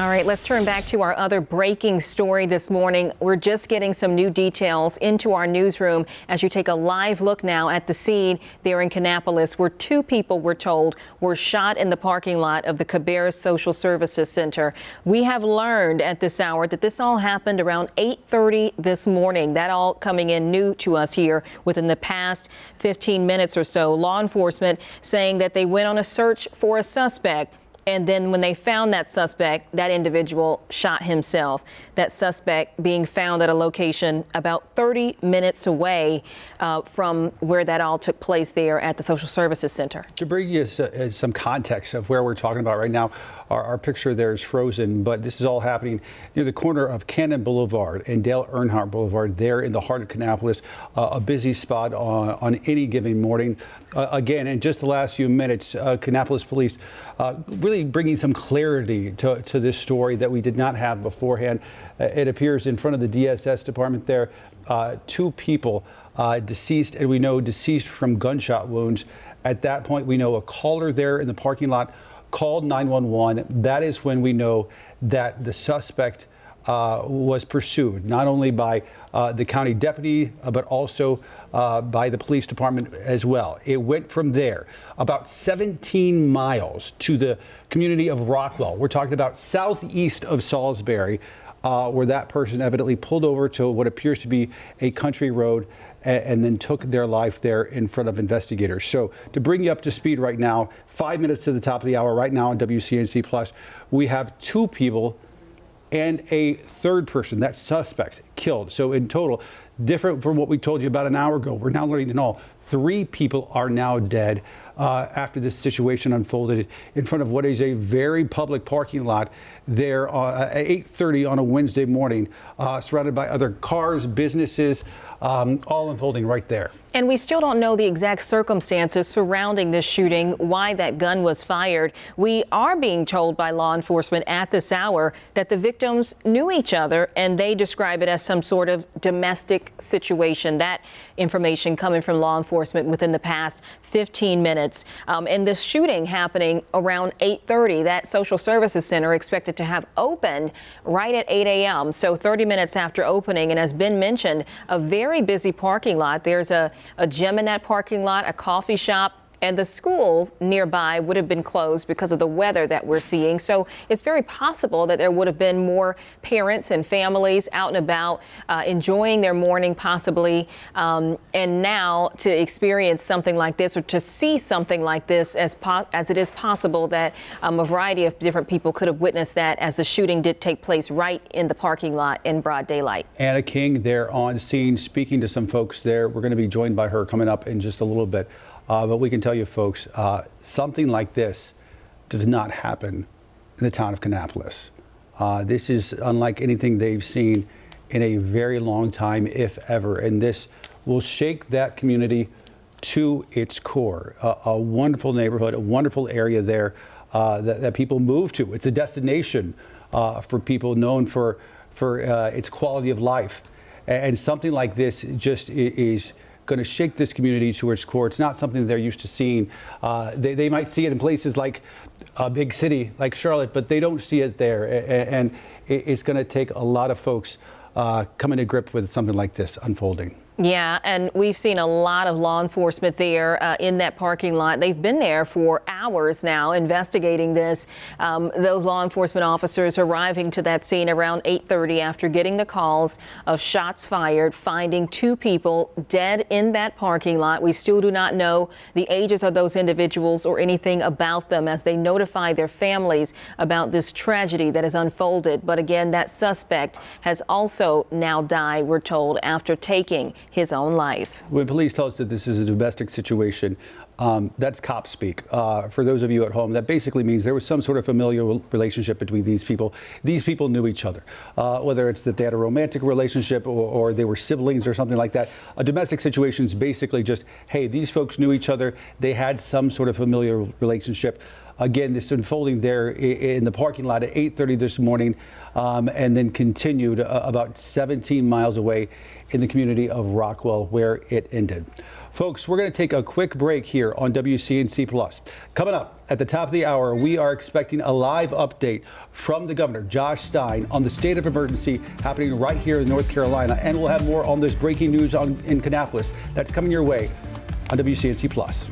All right, let's turn back to our other breaking story this morning. We're just getting some new details into our newsroom as you take a live look now at the scene there in Kannapolis, where two people, we're told, were shot in the parking lot of the Cabarrus Social Services Center. We have learned at this hour that this all happened around 8:30 this morning. That all coming in new to us here within the past 15 minutes or so. Law enforcement saying that they went on a search for a suspect. And then when they found that suspect, that individual shot himself. That suspect being found at a location about 30 minutes away from where that all took place there at the Social Services Center. To bring you some context of where we're talking about right now, our picture there is frozen, but this is all happening near the corner of Boulevard and Earnhardt Boulevard there in the heart of Kannapolis, a busy spot on any given morning. Again, in just the last few minutes, Kannapolis police really bringing some clarity to this story that we did not have beforehand. It appears in front of the DSS department there, two people deceased, and we know deceased from gunshot wounds. At that point, we know a caller there in the parking lot called 911. That is when we know that the suspect was pursued, not only by the county deputy, but also by the police department as well. It went from there about 17 miles to the community of Rockwell. We're talking about southeast of Salisbury, where that person evidently pulled over to what appears to be a country road and then took their life there in front of investigators. So to bring you up to speed right now, 5 minutes to the top of the hour right now on WCNC Plus, we have two people and a third person, that suspect, killed. So in total, different from what we told you about an hour ago, we're now learning in all, three people are now dead after this situation unfolded in front of what is a very public parking lot there at 8:30 on a Wednesday morning, surrounded by other cars, businesses, all unfolding right there. And we still don't know the exact circumstances surrounding this shooting, why that gun was fired. We are being told by law enforcement at this hour that the victims knew each other, and they describe it as some sort of domestic situation. That information coming from law enforcement within the past 15 minutes. And this shooting happening around 8:30, that Social Services Center expected to have opened right at 8 a.m. So 30 minutes after opening, and as Ben mentioned, a very busy parking lot. There's a gym in that parking lot, a coffee shop, and the schools nearby would have been closed because of the weather that we're seeing. So it's very possible that there would have been more parents and families out and about enjoying their morning possibly. And now to experience something like this, or to see something like this, as it is possible that a variety of different people could have witnessed that, as the shooting did take place right in the parking lot in broad daylight. Anna King there on scene speaking to some folks there. We're going to be joined by her coming up in just a little bit. But we can tell you folks, something like this does not happen in the town of Kannapolis. This is unlike anything they've seen in a very long time, if ever. And this will shake that community to its core. A wonderful neighborhood, a wonderful area there that people move to. It's a destination for people known for its quality of life. And something like this just is going to shake this community to its core. It's not something they're used to seeing. They might see it in places like a big city like Charlotte, but they don't see it there. And it's going to take a lot of folks coming to grip with something like this unfolding. Yeah, and we've seen a lot of law enforcement there in that parking lot. They've been there for hours now investigating this. Those law enforcement officers arriving to that scene around 8:30 after getting the calls of shots fired, finding two people dead in that parking lot. We still do not know the ages of those individuals or anything about them as they notify their families about this tragedy that has unfolded. But again, that suspect has also now died, we're told, after taking his own life. When police tell us that this is a domestic situation, that's cop speak. For those of you at home, that basically means there was some sort of familial relationship between these people. These people knew each other, whether it's that they had a romantic relationship or they were siblings or something like that. A domestic situation is basically just, hey, these folks knew each other. They had some sort of familiar relationship. Again, this unfolding there in the parking lot at 8:30 this morning, and then continued about 17 miles away in the community of Rockwell, where it ended. Folks, we're going to take a quick break here on WCNC Plus. Coming up at the top of the hour, we are expecting a live update from the governor, Josh Stein, on the state of emergency happening right here in North Carolina. And we'll have more on this breaking news in Kannapolis. That's coming your way on WCNC Plus.